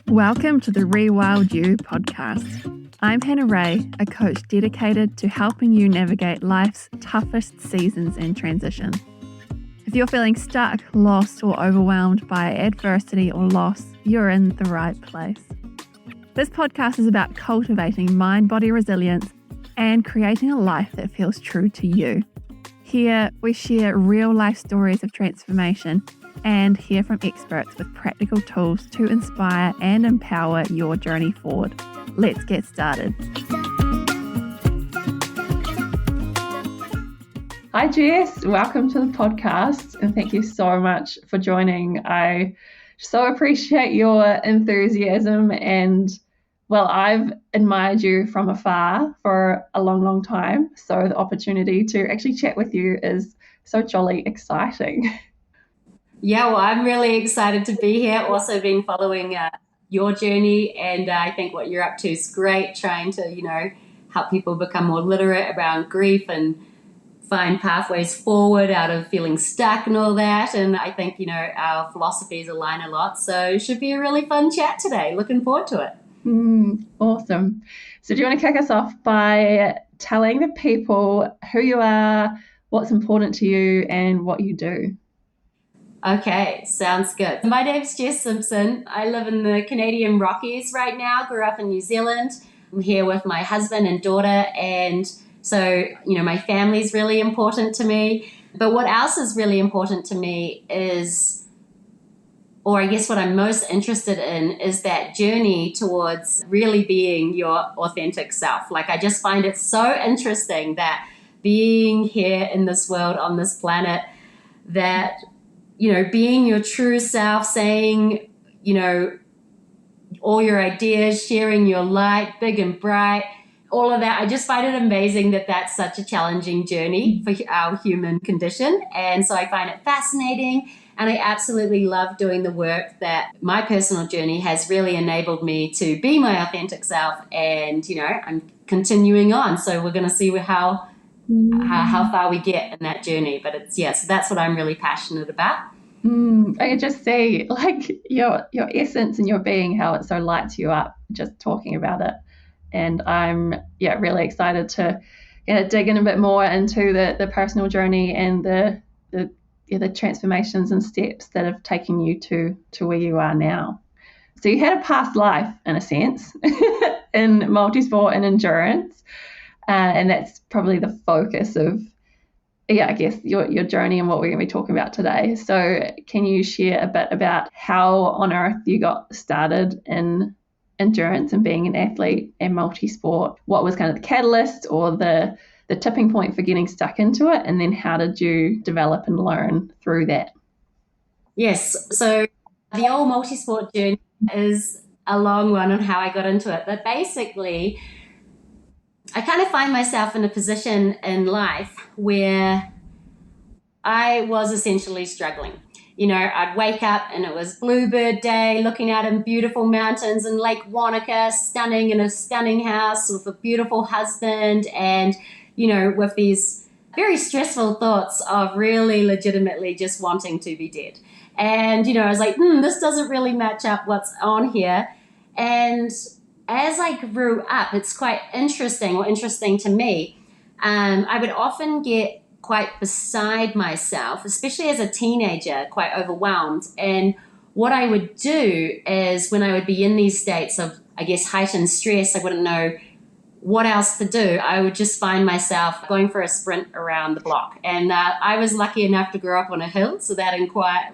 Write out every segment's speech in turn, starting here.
Welcome to the Rewild You podcast. I'm Hannah Ray, a coach dedicated to helping you navigate life's toughest seasons and transition. If you're feeling stuck, lost, or overwhelmed by adversity or loss, you're in the right place. This podcast is about cultivating mind-body resilience and creating a life that feels true to you. Here, we share real-life stories of transformation and hear from experts with practical tools to inspire and empower your journey forward. Let's get started. Hi Jess, welcome to the podcast and thank you so much for joining. I so appreciate your enthusiasm and I've admired you from afar for a long time, so the opportunity to actually chat with you is so jolly exciting. Yeah, well, I'm really excited to be here. Also been following your journey, and I think what you're up to is great, trying to, help people become more literate around grief and find pathways forward out of feeling stuck and all that. And I think, our philosophies align a lot. So it should be a really fun chat today. Looking forward to it. Awesome. So do you want to kick us off by telling the people who you are, what's important to you, and what you do? Okay, sounds good. My name's Jess Simson. I live in the Canadian Rockies right now, grew up in New Zealand. I'm here with my husband and daughter, and so, my family's really important to me. But what else is really important to me is, or I guess what I'm most interested in, is that journey towards really being your authentic self. Like, I just find it so interesting that being here in this world, on this planet, that being your true self, saying, all your ideas, sharing your light, big and bright, all of that. I just find it amazing that that's such a challenging journey for our human condition. And so I find it fascinating. And I absolutely love doing the work that my personal journey has really enabled me to be my authentic self. And, I'm continuing on. So we're going to see how far we get in that journey. But so that's what I'm really passionate about. I can just see your essence and your being, how it so lights you up just talking about it. And I'm really excited to dig in a bit more into the personal journey and the transformations and steps that have taken you to where you are now. So you had a past life, in a sense, in multisport and endurance. And that's probably the focus of, I guess, your journey and what we're going to be talking about today. So can you share a bit about how on earth you got started in endurance and being an athlete and multisport? What was kind of the catalyst or the tipping point for getting stuck into it? And then how did you develop and learn through that? Yes. So the old multisport journey is a long one on how I got into it. But basically, I kind of find myself in a position in life where I was essentially struggling. I'd wake up and it was bluebird day, looking out in beautiful mountains and Lake Wanaka, stunning in a stunning house with a beautiful husband and, with these very stressful thoughts of really legitimately just wanting to be dead. And, I was like, this doesn't really match up what's on here. And as I grew up, it's quite interesting to me. I would often get quite beside myself, especially as a teenager, quite overwhelmed. And what I would do is when I would be in these states of, I guess, heightened stress, I wouldn't know what else to do. I would just find myself going for a sprint around the block. And I was lucky enough to grow up on a hill, so that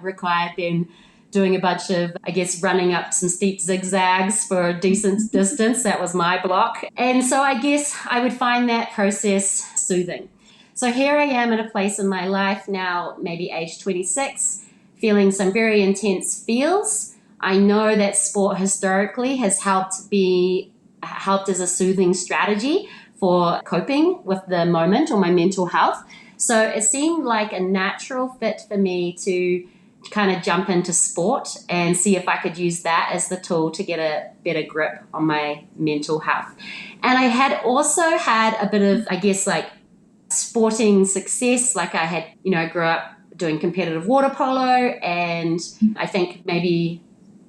required then doing a bunch of, I guess, running up some steep zigzags for a decent distance. That was my block. And so I guess I would find that process soothing. So here I am at a place in my life now, maybe age 26, feeling some very intense feels. I know that sport historically has helped as a soothing strategy for coping with the moment or my mental health. So it seemed like a natural fit for me to kind of jump into sport and see if I could use that as the tool to get a better grip on my mental health. And I had also had a bit of, I guess, like sporting success. Like I had, grew up doing competitive water polo, and I think maybe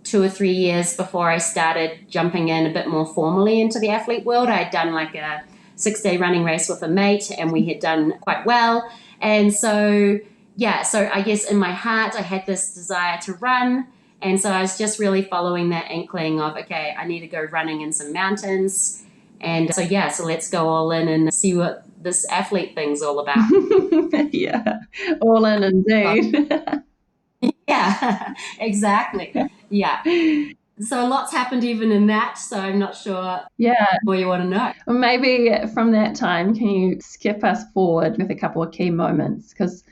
2 or 3 years before I started jumping in a bit more formally into the athlete world. I'd done like a 6-day running race with a mate, and we had done quite well. And so, yeah, so I guess in my heart, I had this desire to run. And so I was just really following that inkling of, okay, I need to go running in some mountains. And so, yeah, so let's go all in and see what this athlete thing's all about. Yeah, all in indeed. Yeah, exactly. Yeah. So lots happened even in that. So I'm not sure Yeah. what you want to know. Well, maybe from that time, can you skip us forward with a couple of key moments? Because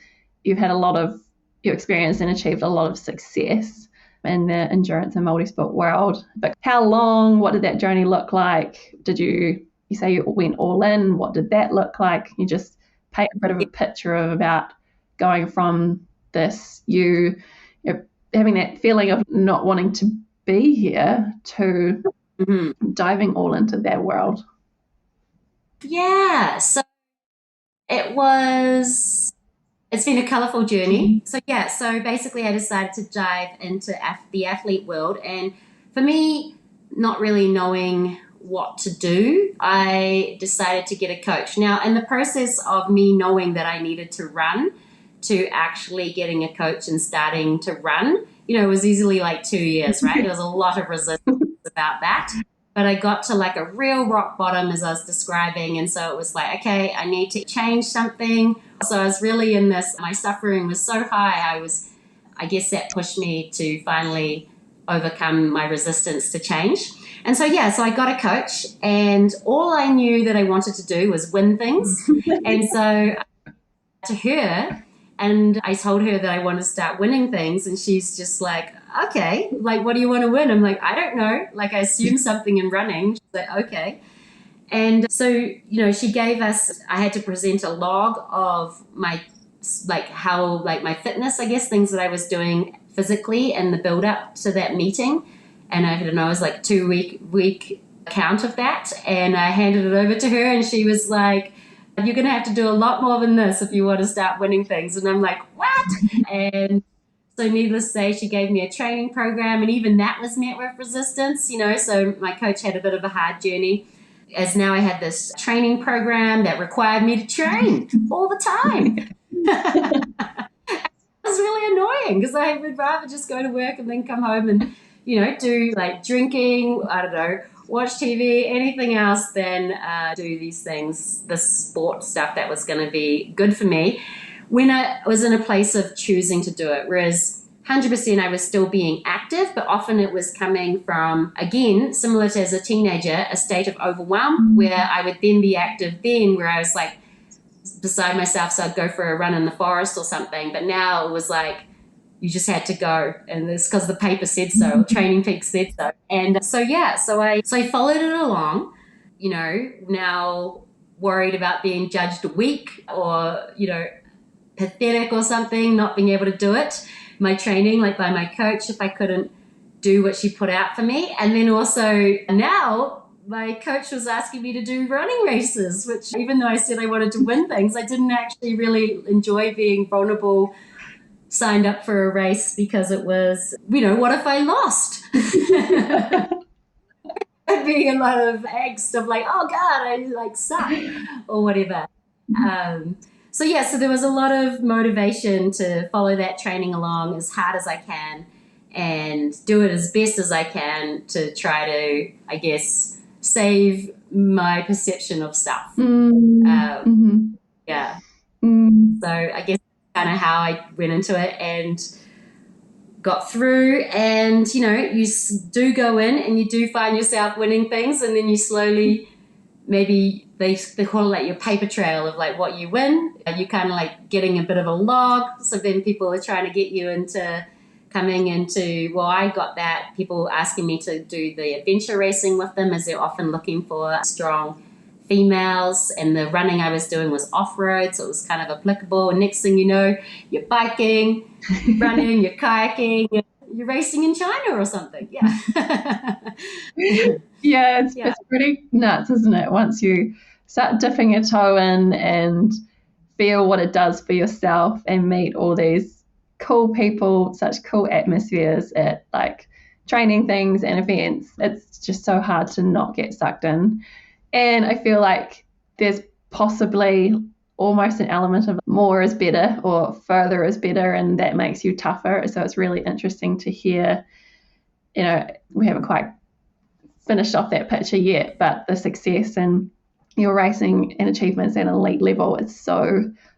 you've had you experienced and achieved a lot of success in the endurance and multisport world. But how long? What did that journey look like? You say you went all in? What did that look like? You just paint a bit of a picture of about going from this, you know, having that feeling of not wanting to be here to diving all into that world. Yeah. So it's been a colorful journey. So yeah, so basically I decided to dive into the athlete world. And for me, not really knowing what to do, I decided to get a coach. Now, in the process of me knowing that I needed to run, to actually getting a coach and starting to run, it was easily like 2 years, right? There was a lot of resistance about that. But I got to like a real rock bottom, as I was describing. And so it was like, okay, I need to change something. So I was really in this, my suffering was so high. I guess that pushed me to finally overcome my resistance to change. And so, yeah, so I got a coach, and all I knew that I wanted to do was win things. And so to her, and I told her that I want to start winning things. And she's just like, okay, like, what do you want to win? I'm like, I don't know. Like, I assumed something in running. She's like, okay. And so, she gave us, I had to present a log of my fitness, I guess, things that I was doing physically and the build up to that meeting. And I don't know, it was like 2-week count of that. And I handed it over to her, and she was like, you're going to have to do a lot more than this if you want to start winning things. And I'm like, what? And so needless to say, she gave me a training program, and even that was met with resistance, so my coach had a bit of a hard journey, as now I had this training program that required me to train all the time. It was really annoying because I would rather just go to work and then come home and, do like drinking, I don't know, watch TV, anything else than do these things, this sport stuff that was going to be good for me when I was in a place of choosing to do it. Whereas 100% I was still being active, but often it was coming from, again, similar to as a teenager, a state of overwhelm where I would then be active where I was like beside myself, so I'd go for a run in the forest or something. But now it was like, you just had to go, and it's because the paper said so, Training Peaks said so. And so, yeah, so I followed it along, now worried about being judged weak or, pathetic or something, not being able to do it. My training, like by my coach, if I couldn't do what she put out for me. And then also now my coach was asking me to do running races, which even though I said I wanted to win things, I didn't actually really enjoy being vulnerable, signed up for a race because it was, what if I lost? There'd be a lot of angst of like, oh God, I like suck or whatever. So there was a lot of motivation to follow that training along as hard as I can and do it as best as I can to try to, I guess, save my perception of stuff. Yeah. So I guess kind of how I went into it and got through. And, you do go in and you do find yourself winning things, and then you slowly, maybe they call it like your paper trail of like what you win. You kind of like getting a bit of a log. So then people are trying to get you into coming into, well, I got that. People asking me to do the adventure racing with them, as they're often looking for strong females. And the running I was doing was off-road, so it was kind of applicable. And next thing you know, you're biking, running, you're kayaking, you're racing in China or something. Yeah. Yeah, it's pretty nuts, isn't it? Once you start dipping your toe in and feel what it does for yourself and meet all these cool people, such cool atmospheres at like training things and events, it's just so hard to not get sucked in. And I feel like there's possibly almost an element of more is better or further is better, and that makes you tougher. So it's really interesting to hear, we haven't quite finished off that picture yet, but the success and your racing and achievements at an elite level,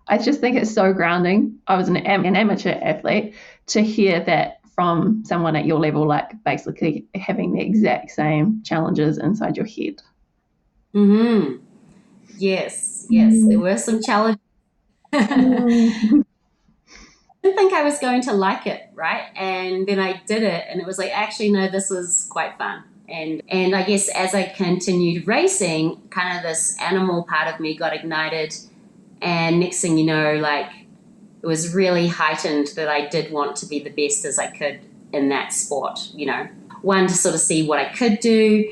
I just think it's so grounding. I was an amateur athlete. To hear that from someone at your level, like basically having the exact same challenges inside your head. Mm-hmm. Yes, there were some challenges. I didn't think I was going to like it, right? And then I did it, and it was like, actually, no, this is quite fun. And I guess as I continued racing, kind of this animal part of me got ignited, and next thing you know, like, it was really heightened that I did want to be the best as I could in that sport, One, to sort of see what I could do,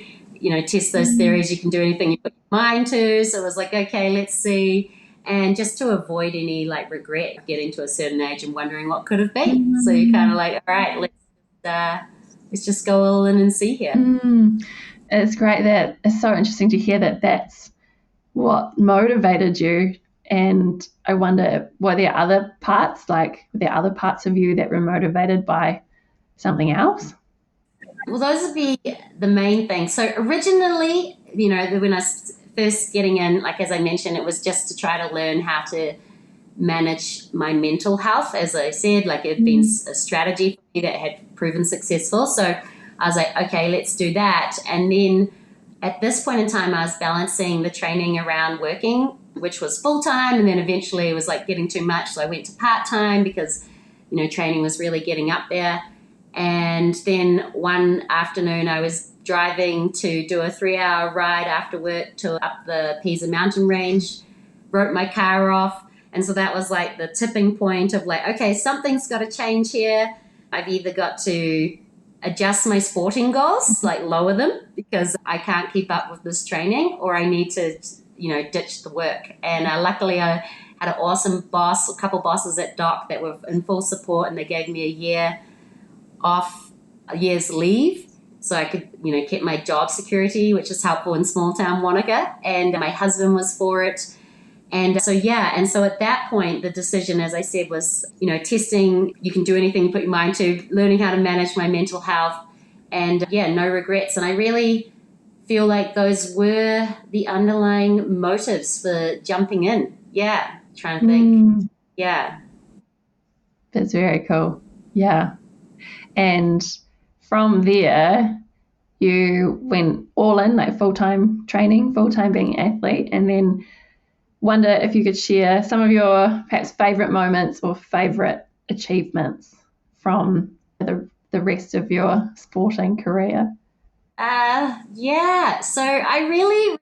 test those theories. You can do anything you put your mind to. So it was like, okay, let's see. And just to avoid any like regret getting to a certain age and wondering what could have been. So you're kind of like, all right, let's just go all in and see here. It's great. That it's so interesting to hear that that's what motivated you. And I wonder, were there other parts of you that were motivated by something else? Well, those would be the main things. So originally, when I was first getting in, like as I mentioned, it was just to try to learn how to manage my mental health. As I said, like it had been a strategy for me that had proven successful. So I was like, okay, let's do that. And then at this point in time, I was balancing the training around working, which was full-time, and then eventually it was like getting too much. So I went to part-time because, training was really getting up there. And then one afternoon I was driving to do a 3-hour ride after work to up the Pisa mountain range, wrote my car off. And so that was like the tipping point of like, okay, something's got to change here. I've either got to adjust my sporting goals, like lower them because I can't keep up with this training, or I need to, ditch the work. And luckily I had an awesome boss, a couple bosses at Doc that were in full support, and they gave me a year's leave. So I could, keep my job security, which is helpful in small town Wanaka. And my husband was for it. And so at that point, the decision, as I said, was, testing, you can do anything you put your mind to, learning how to manage my mental health, and no regrets. And I really feel like those were the underlying motives for jumping in. Yeah, trying to think. Yeah. That's very cool. Yeah. And from there, you went all in, like full-time training, full-time being an athlete, and then wonder if you could share some of your perhaps favorite moments or favorite achievements from the rest of your sporting career. So I really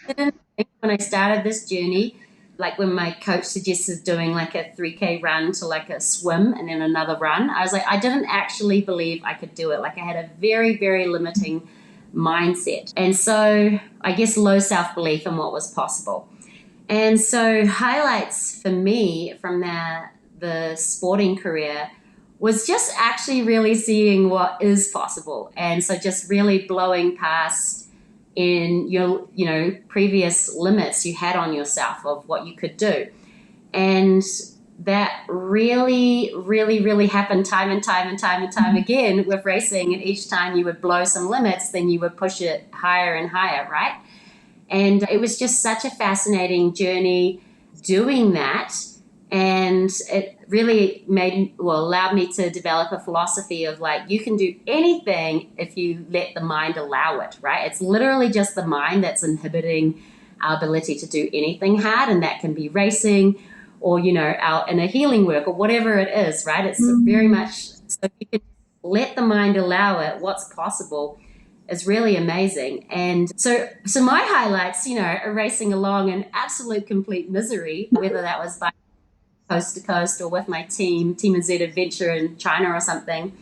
didn't think when I started this journey, like when my coach suggested doing like a 3K run to like a swim and then another run, I was like, I didn't actually believe I could do it. Like I had a very, very limiting mindset. And so I guess low self-belief in what was possible. And so highlights for me from the sporting career was just actually really seeing what is possible. And so just really blowing past in your, previous limits you had on yourself of what you could do. And that really, really, really happened time and time again with racing. And each time you would blow some limits, then you would push it higher and higher, right? And it was just such a fascinating journey doing that. And it really allowed me to develop a philosophy of like, you can do anything if you let the mind allow it, right? It's literally just the mind that's inhibiting our ability to do anything hard. And that can be racing or, our inner healing work or whatever it is, right? It's very much, so if you can let the mind allow it, what's possible is really amazing. And so my highlights, are racing along in absolute complete misery, whether that was by coast to coast or with my Team Z adventure in China or something.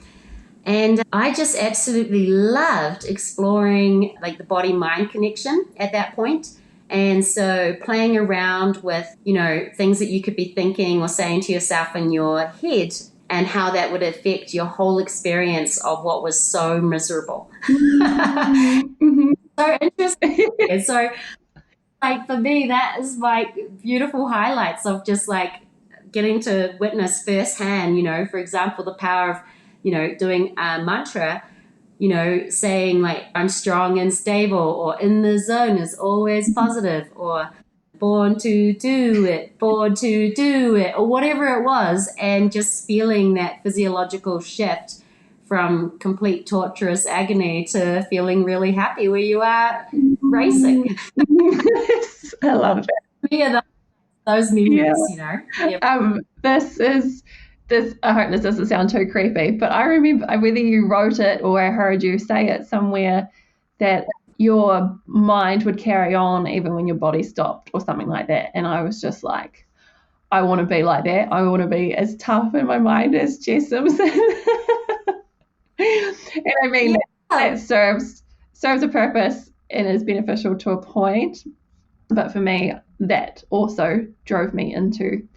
And I just absolutely loved exploring like the body-mind connection at that point. And so playing around with, things that you could be thinking or saying to yourself in your head and how that would affect your whole experience of what was so miserable. Mm-hmm. So interesting. And so, like, for me, that is like beautiful highlights of just like getting to witness firsthand, for example, the power of, doing a mantra, saying like, I'm strong and stable, or in the zone is always positive, or born to do it, or whatever it was, and just feeling that physiological shift from complete torturous agony to feeling really happy where you are racing. I love it. Yeah, those Yeah. memories, Yeah. This. I hope this doesn't sound too creepy, but I remember whether you wrote it or I heard you say it somewhere that your mind would carry on even when your body stopped or something like that. And I was just like, I want to be like that. I want to be as tough in my mind as Jess Simson. And I mean, Yeah. that serves a purpose and is beneficial to a point. But for me, that also drove me into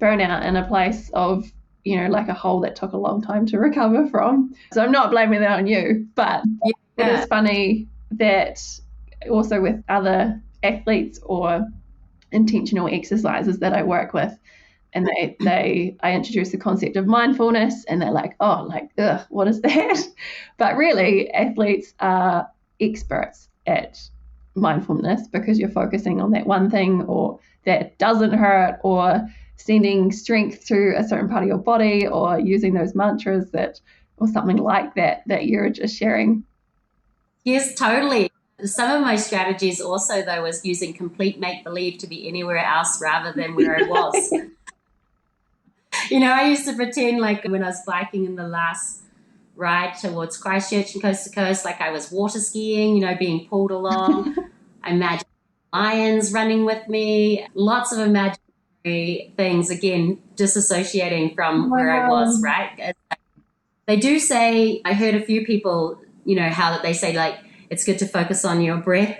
burnout in a place of, like a hole that took a long time to recover from. So I'm not blaming that on you, but it is funny that also with other athletes or intentional exercises that I work with, and I introduce the concept of mindfulness, and they're like, oh, like, ugh, what is that? But really, athletes are experts at mindfulness because you're focusing on that one thing, or that doesn't hurt, or sending strength to a certain part of your body, or using those mantras or something like that you're just sharing. Yes, totally. Some of my strategies also, though, was using complete make-believe to be anywhere else rather than where I was. I used to pretend like when I was biking in the last ride towards Christchurch and coast to coast, like I was water skiing, being pulled along. I imagined lions running with me, lots of imaginary things, again, disassociating from where I was, right? They do say, I heard a few people, how that they say, like, it's good to focus on your breath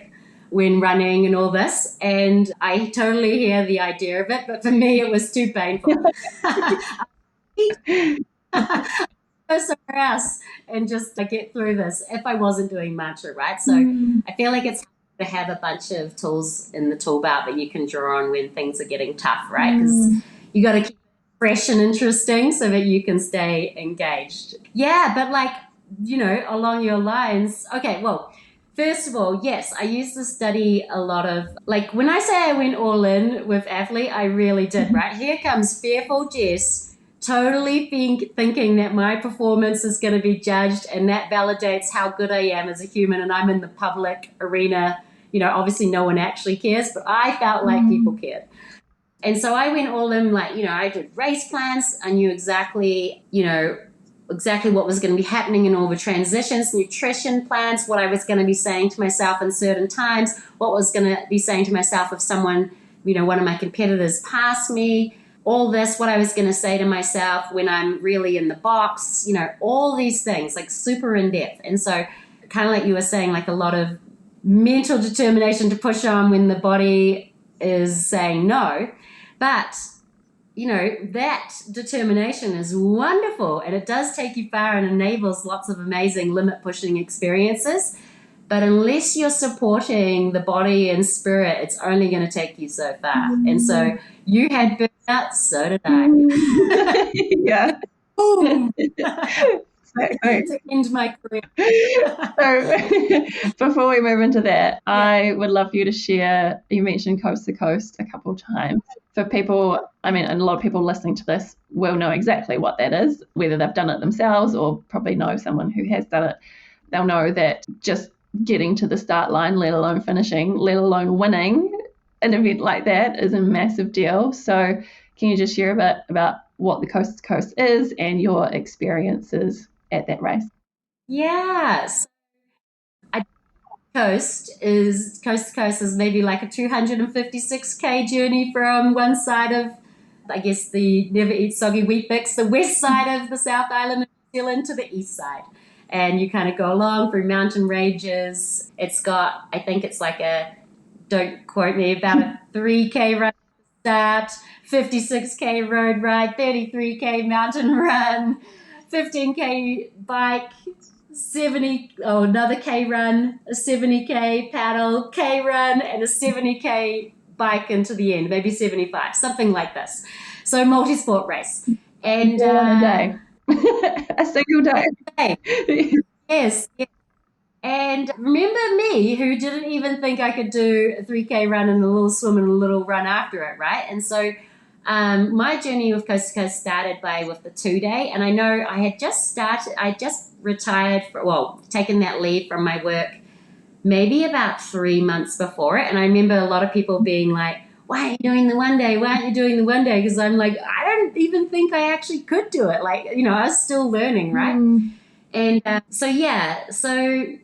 when running and all this. And I totally hear the idea of it, but for me, it was too painful. Go somewhere else and just get through this if I wasn't doing mantra, right? So I feel like it's to have a bunch of tools in the tool belt that you can draw on when things are getting tough, right? Because you got to keep it fresh and interesting so that you can stay engaged. Yeah, but like, along your lines, okay, well, first of all, yes, I used to study a lot of, like, when I say I went all in with athlete, I really did, right? Here comes fearful Jess, totally thinking that my performance is going to be judged and that validates how good I am as a human, and I'm in the public arena. Obviously no one actually cares, but I felt like people cared. And so I went all in, like, I did race plans. I knew exactly what was going to be happening in all the transitions, nutrition plans, what I was going to be saying to myself in certain times, what was going to be saying to myself if someone, one of my competitors passed me, all this, what I was going to say to myself when I'm really in the box, all these things, like super in depth. And so kind of like you were saying, like a lot of mental determination to push on when the body is saying no. But that determination is wonderful, and it does take you far and enables lots of amazing limit pushing experiences. But unless you're supporting the body and spirit, it's only going to take you so far. And so you had burnout, so did I. Yeah. Exactly. To end my career. So before we move into that, I would love for you to share, you mentioned coast to coast a couple of times. For people, and a lot of people listening to this will know exactly what that is, whether they've done it themselves or probably know someone who has done it. They'll know that just getting to the start line, let alone finishing, let alone winning an event like that is a massive deal. So can you just share a bit about what the coast to coast is and your experiences at that race? Yes. Coast to coast is maybe like a 256k journey from one side of, I guess, the never eat soggy wheat bix, the west side of the South Island of New Zealand, to the east side. And you kind of go along through mountain ranges. It's got, I think it's like don't quote me, about a 3k run start, 56K road ride, 33K mountain run, 15K bike, another K run, a 70K paddle, K run, and a 70K bike into the end, maybe 75, something like this. So multi-sport race. And all in a day. A single day. Yes. And remember me, who didn't even think I could do a 3K run and a little swim and a little run after it, right? And so my journey with Coast to Coast started with the 2-day. And I know I just retired, taken that leave from my work maybe about 3 months before it. And I remember a lot of people being like, why are you doing the 1-day? Why aren't you doing the 1-day? Because I'm like, I don't even think I actually could do it. Like, I was still learning, right? And so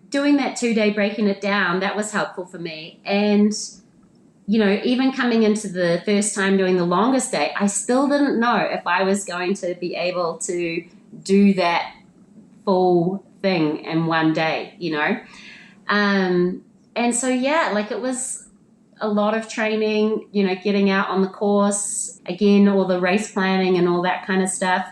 doing that 2-day, breaking it down, that was helpful for me. And, even coming into the first time doing the longest day, I still didn't know if I was going to be able to do that full thing in 1 day, And so, it was a lot of training, getting out on the course, again, all the race planning and all that kind of stuff.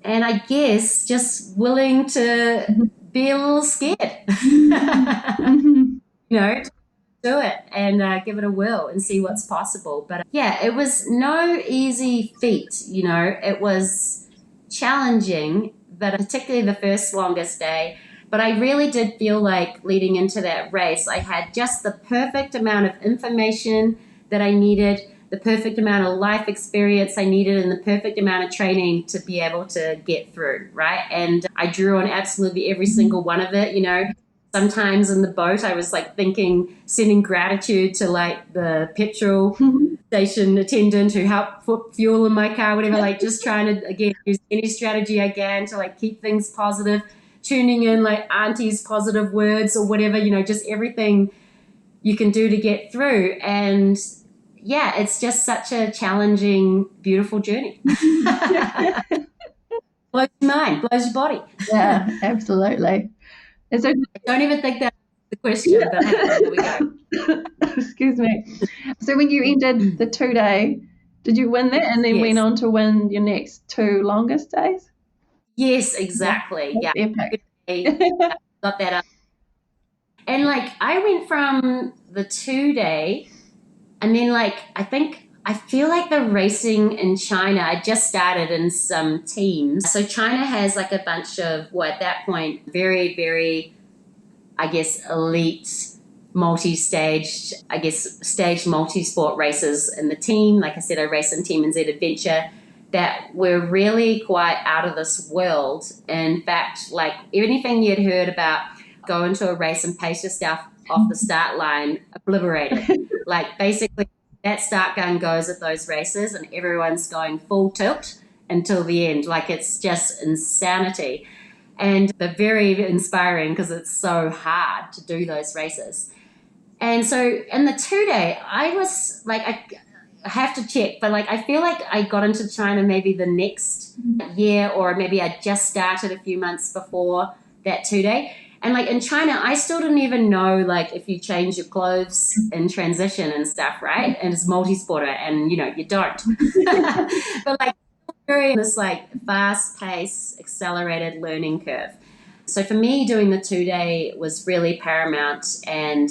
And I guess just willing to be a little scared, to do it and give it a whirl and see what's possible. But it was no easy feat, it was challenging, but particularly the first longest day. But I really did feel like leading into that race, I had just the perfect amount of information that I needed, the perfect amount of life experience I needed, and the perfect amount of training to be able to get through, right? And I drew on absolutely every single one of it, Sometimes in the boat, I was sending gratitude to the petrol station attendant who helped put fuel in my car, whatever, just trying to, again, use any strategy I can to keep things positive, tuning in auntie's positive words or whatever, just everything you can do to get through. And it's just such a challenging, beautiful journey. Blows your mind, blows your body. Yeah, absolutely. And so, I don't even think that's the question, but hey, there we go. Excuse me. So when you ended the 2-day, did you win that and then went on to win your next 2 longest days? Yes, exactly. That's epic. Got that up. And I went from the 2-day, and then I feel like the racing in China, I just started in some teams. So China has a bunch of, at that point, very, very, I guess, elite multi-staged, staged multi-sport races in the team. Like I said, I raced in Team NZ Adventure that were really quite out of this world. In fact, anything you'd heard about go into a race and pace yourself off the start line, obliterated. Basically, that start gun goes at those races and everyone's going full tilt until the end. It's just insanity. And they're very inspiring because it's so hard to do those races. And so in the 2-day, I was I have to check, but I feel like I got into China maybe the next year, or maybe I just started a few months before that 2-day. And in China, I still didn't even know if you change your clothes in transition and stuff, right? And it's multi-sporter, and you don't. But very this fast-paced, accelerated learning curve. So for me, doing the 2-day was really paramount. And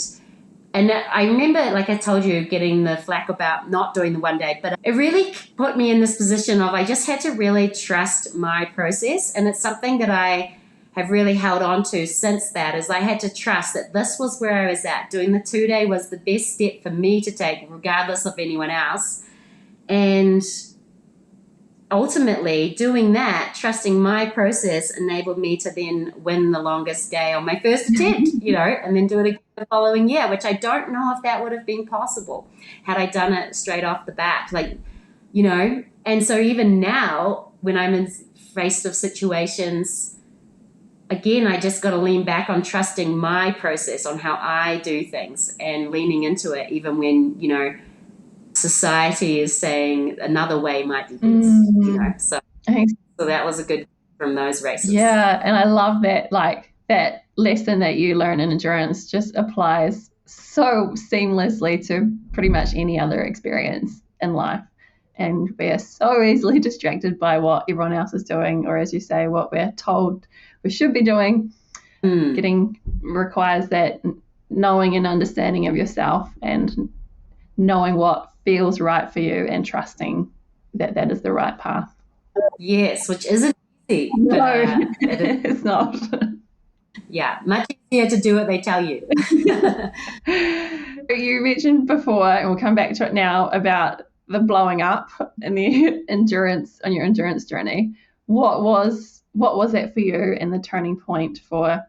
I remember, I told you, getting the flack about not doing the 1-day, but it really put me in this position of I just had to really trust my process. And it's something that I have really held on to since that, is I had to trust that this was where I was at. Doing the 2-day was the best step for me to take, regardless of anyone else. And ultimately, doing that, trusting my process, enabled me to then win the longest day on my first attempt, and then do it again the following year, which I don't know if that would have been possible had I done it straight off the bat. And so even now, when I'm faced with situations, again, I just got to lean back on trusting my process on how I do things and leaning into it, even when, society is saying another way might be best, So that was a good from those races. Yeah, and I love that, that lesson that you learn in endurance just applies so seamlessly to pretty much any other experience. in life. And we're so easily distracted by what everyone else is doing, or as you say, what we're told we should be doing. Getting requires that knowing and understanding of yourself and knowing what feels right for you and trusting that that is the right path. Yes, which isn't easy. No, it's not. Yeah, much easier to do what they tell you. You mentioned before, and we'll come back to it now, about the blowing up and the endurance on your endurance journey. What was that for you and the turning point for,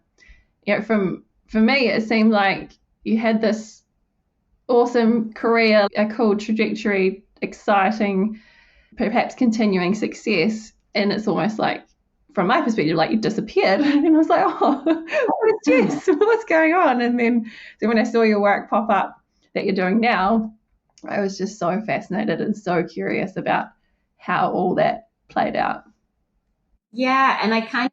for me, it seemed like you had this awesome career, a cool trajectory, exciting, perhaps continuing success, and it's almost like, from my perspective, like you disappeared. And I was like, oh, where's Jess? What's going on? And then so when I saw your work pop up that you're doing now, I was just so fascinated and so curious about how all that played out. Yeah, and I kind of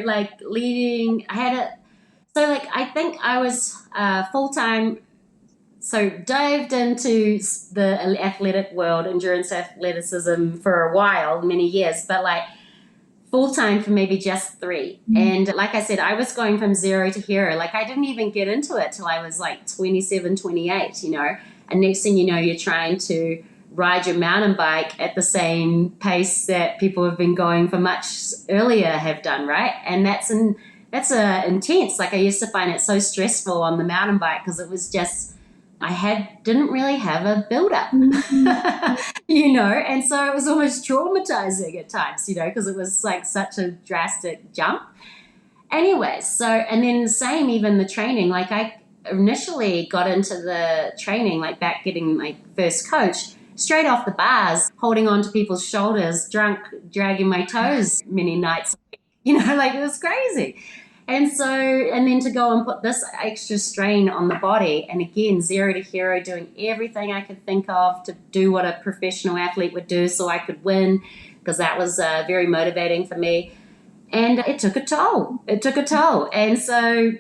like leading, I think I was full-time, so dived into the athletic world, endurance athleticism for a while, many years, but like full-time for maybe just 3. And like I said, I was going from zero to hero. Like I didn't even get into it till I was like 27, 28, and next thing you know, you're trying to ride your mountain bike at the same pace that people have been going for much earlier have done, right? And that's intense. Like I used to find it so stressful on the mountain bike because it was just, didn't really have a build up, and so it was almost traumatizing at times, because it was like such a drastic jump. Anyways, so, and then the same, even the training, like I initially got into the training, like back getting my first coach, straight off the bars, holding on to people's shoulders, drunk, dragging my toes many nights, like it was crazy. And so, and then to go and put this extra strain on the body, and again, zero to hero, doing everything I could think of to do what a professional athlete would do so I could win, because that was very motivating for me. And it took a toll. And so,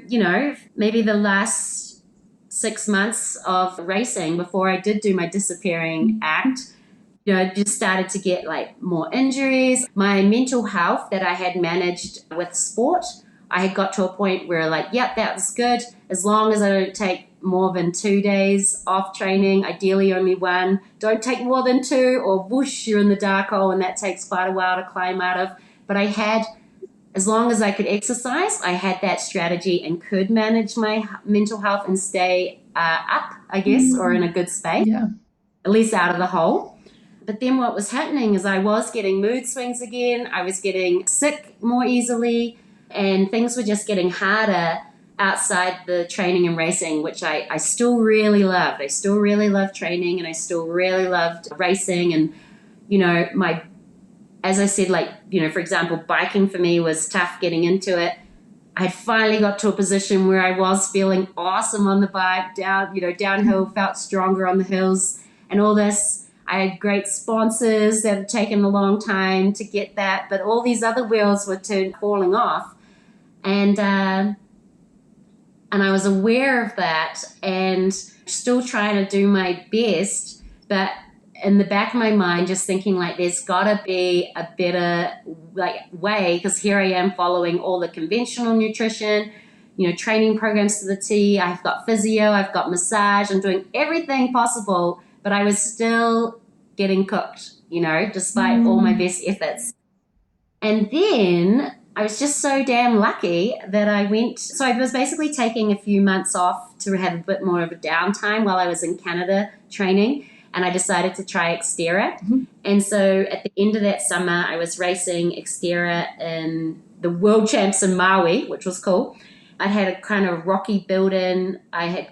maybe the last 6 months of racing before I did do my disappearing act, just started to get like more injuries. My mental health that I had managed with sport, I had got to a point where like, yep, that was good. As long as I don't take more than 2 days off training, ideally only 1. Don't take more than 2 or whoosh, you're in the dark hole, and that takes quite a while to climb out of. But as long as I could exercise, I had that strategy and could manage my mental health and stay up, I guess, or in a good space, at least out of the hole. But then what was happening is I was getting mood swings again. I was getting sick more easily, and things were just getting harder outside the training and racing, which I still really loved. I still really loved training, and I still really loved racing. And, as I said, for example, biking for me was tough getting into it. I had finally got to a position where I was feeling awesome on the bike, downhill, felt stronger on the hills and all this. I had great sponsors that had taken a long time to get that, but all these other wheels were falling off. And I was aware of that and still trying to do my best, but in the back of my mind, just thinking like, there's gotta be a better way, because here I am following all the conventional nutrition, training programs to the T. I've got physio, I've got massage, I'm doing everything possible, but I was still getting cooked, despite all my best efforts. And then I was just so damn lucky that I was basically taking a few months off to have a bit more of a downtime while I was in Canada training. And I decided to try Xterra. And so at the end of that summer, I was racing Xterra in the World Champs in Maui, which was cool. I had a kind of rocky build-in. I had,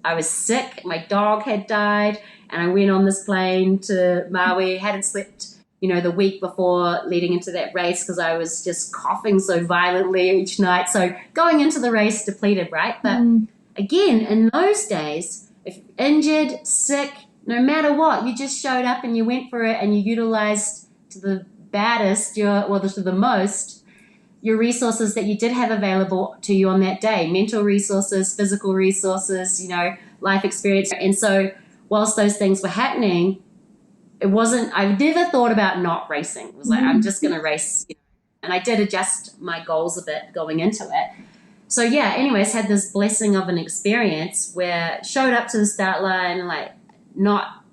I was sick. My dog had died. And I went on this plane to Maui, hadn't slept, the week before leading into that race because I was just coughing so violently each night. So going into the race depleted, right? But again, in those days, if injured, sick, no matter what, you just showed up and you went for it and you utilized to the baddest, to the most, your resources that you did have available to you on that day, mental resources, physical resources, life experience. And so whilst those things were happening, I never thought about not racing. It was like, I'm just going to race. And I did adjust my goals a bit going into it. So yeah, anyways, had this blessing of an experience where showed up to the start line, like not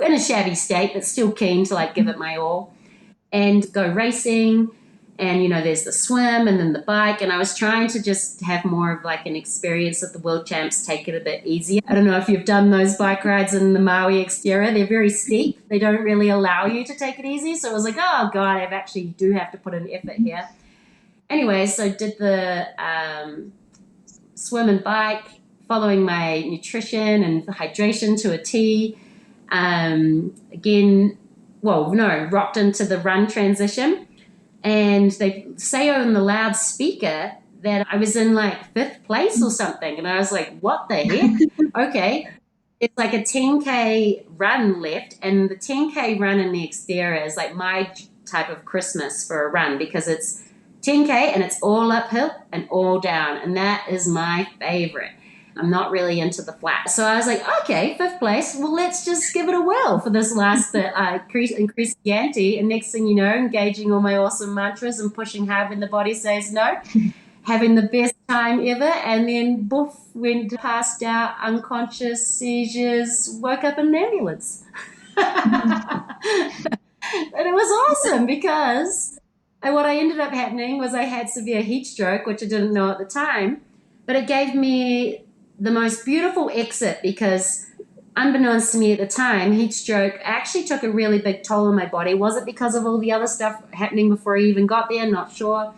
in a shabby state, but still keen to like give it my all and go racing. And, there's the swim and then the bike. And I was trying to just have more of like an experience of the world champs, take it a bit easier. I don't know if you've done those bike rides in the Maui exterior. They're very steep. They don't really allow you to take it easy. So I was like, oh God, I actually do have to put in effort here. Anyway, so did the swim and bike, following my nutrition and hydration to a T. Rocked into the run transition. And they say on the loudspeaker that I was in like 5th place or something. And I was like, what the heck? Okay. It's like a 10K run left. And the 10K run in the exterior is like my type of Christmas for a run, because it's 10K and it's all uphill and all down. And that is my favorite. I'm not really into the flat. So I was like, okay, 5th place. Well, let's just give it a whirl for this last bit. Increase the ante. And next thing you know, engaging all my awesome mantras and pushing hard when the body says no, having the best time ever. And then boof, went passed out, unconscious, seizures, woke up in an ambulance. And it was awesome because what I ended up happening was I had severe heat stroke, which I didn't know at the time, but it gave me the most beautiful exit, because unbeknownst to me at the time, heat stroke actually took a really big toll on my body. Was it because of all the other stuff happening before I even got there? Not sure.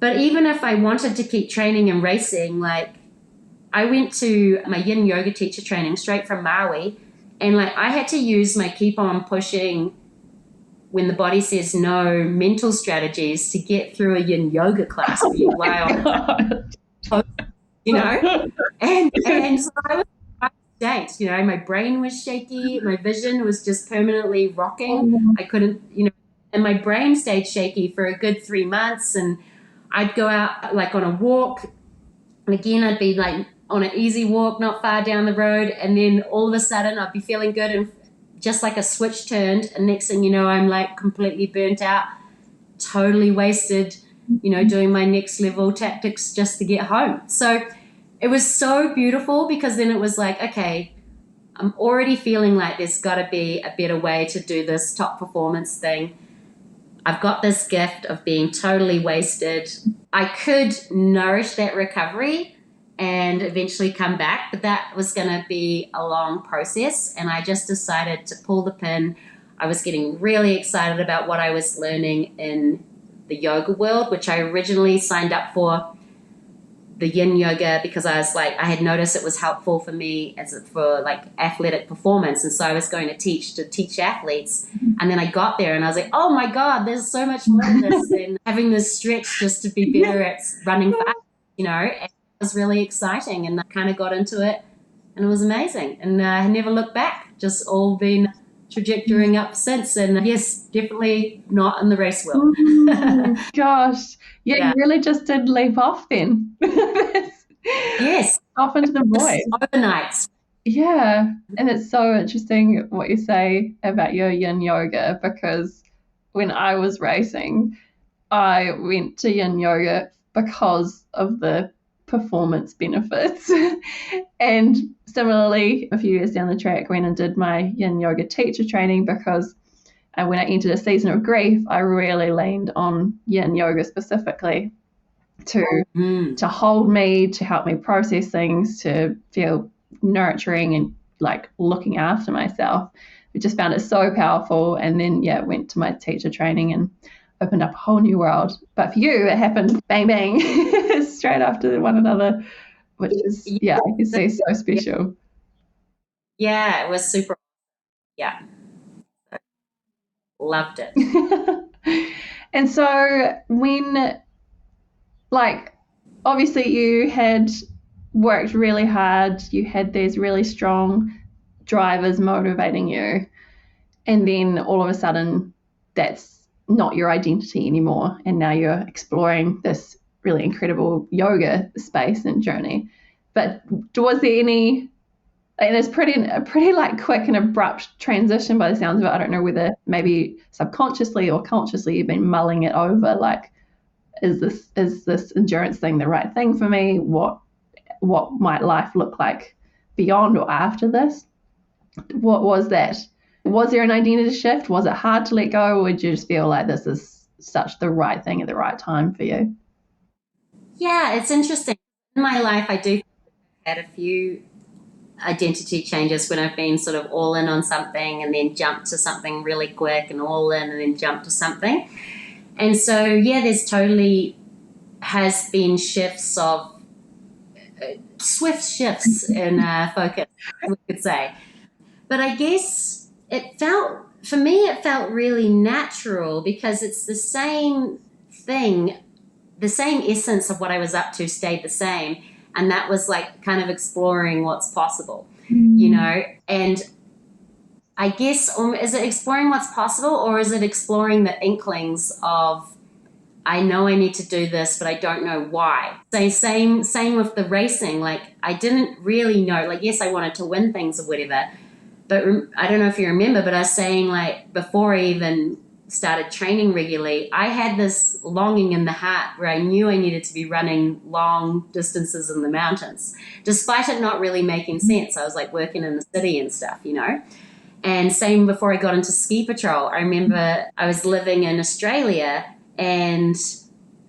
But even if I wanted to keep training and racing, like I went to my yin yoga teacher training straight from Maui, and like I had to use my keep on pushing when the body says no mental strategies to get through a yin yoga class and so I was in a state, my brain was shaky, my vision was just permanently rocking. I couldn't, and my brain stayed shaky for a good 3 months, and I'd go out like on a walk, and again I'd be like on an easy walk not far down the road, and then all of a sudden I'd be feeling good, and just like a switch turned, and next thing you know I'm like completely burnt out, totally wasted, doing my next level tactics just to get home. So it was so beautiful, because then it was like, okay, I'm already feeling like there's got to be a better way to do this top performance thing. I've got this gift of being totally wasted. I could nourish that recovery and eventually come back, but that was going to be a long process. And I just decided to pull the pin. I was getting really excited about what I was learning in the yoga world, which I originally signed up for the yin yoga because I was like, I had noticed it was helpful for me for like athletic performance. And so I was going to teach athletes. And then I got there and I was like, oh my God, there's so much more to this than having this stretch just to be better at running fast, and it was really exciting. And I kind of got into it and it was amazing. And I never looked back, just all been trajectorying up since. And yes, definitely not in the race world. Gosh. Yeah, you really just did leap off then. Yes. Off into the void. Overnight. Yeah. And it's so interesting what you say about your yin yoga, because when I was racing, I went to yin yoga because of the performance benefits. And similarly, a few years down the track, went and did my yin yoga teacher training because when I entered a season of grief, I really leaned on yin yoga specifically to hold me, to help me process things, to feel nurturing and like looking after myself. I just found it so powerful. And then, went to my teacher training and opened up a whole new world. But for you, it happened bang, bang, straight after one another, which is, I can say so special. Yeah, it was super. Yeah. Loved it. And so when, like, obviously you had worked really hard, you had these really strong drivers motivating you, and then all of a sudden that's not your identity anymore, and now you're exploring this really incredible yoga space and journey. But was there any, and it's a pretty like quick and abrupt transition by the sounds of it. I don't know whether maybe subconsciously or consciously you've been mulling it over, like, is this endurance thing the right thing for me? What might life look like beyond or after this? What was that? Was there an identity shift? Was it hard to let go, or did you just feel like this is such the right thing at the right time for you? Yeah, it's interesting. In my life, I do had a few identity changes when I've been sort of all in on something and then jumped to something really quick, and all in and then jumped to something. And so, yeah, there's totally has been shifts of swift shifts in focus, we could say. But I guess for me, it felt really natural because it's the same thing, the same essence of what I was up to stayed the same. And that was like kind of exploring what's possible, you know? And I guess, is it exploring what's possible, or is it exploring the inklings of, I know I need to do this, but I don't know why. So same with the racing. Like, I didn't really know, like, yes, I wanted to win things or whatever, but I don't know if you remember, but I was saying, like, before I even started training regularly, I had this longing in the heart where I knew I needed to be running long distances in the mountains, despite it not really making sense. I was like working in the city and stuff, you know? And same before I got into ski patrol. I remember I was living in Australia and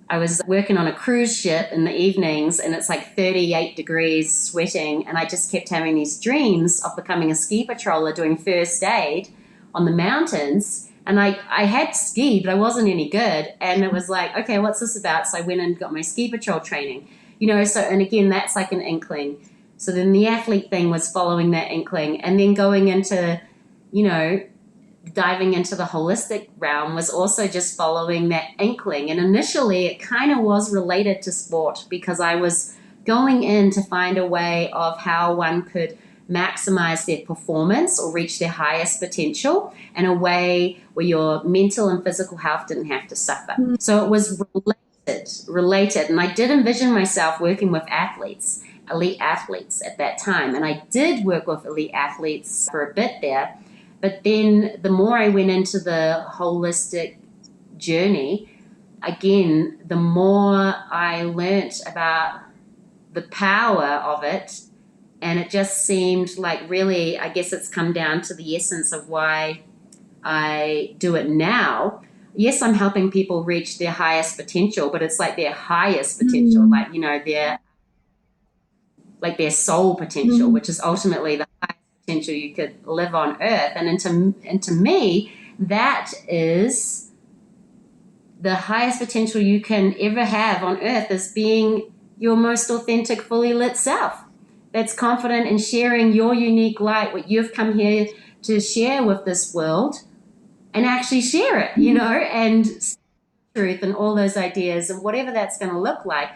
I was working on a cruise ship in the evenings, and it's like 38 degrees, sweating, and I just kept having these dreams of becoming a ski patroller doing first aid on the mountains. And I had skied, but I wasn't any good. And it was like, okay, what's this about? So I went and got my ski patrol training, you know. So, and again, that's like an inkling. So then the athlete thing was following that inkling, and then going into, you know, diving into the holistic realm was also just following that inkling. And initially it kind of was related to sport because I was going in to find a way of how one could maximize their performance or reach their highest potential in a way where your mental and physical health didn't have to suffer. So it was related. And I did envision myself working with athletes, elite athletes at that time. And I did work with elite athletes for a bit there. But then the more I went into the holistic journey, again, the more I learnt about the power of it. And it just seemed like, really, I guess it's come down to the essence of why I do it now. Yes, I'm helping people reach their highest potential, but it's like their highest potential, like, you know, their soul potential, which is ultimately the highest potential you could live on earth. And to me, that is the highest potential you can ever have on earth, is being your most authentic, fully lit self that's confident in sharing your unique light, what you've come here to share with this world, and actually share it, you know, and truth and all those ideas and whatever that's going to look like.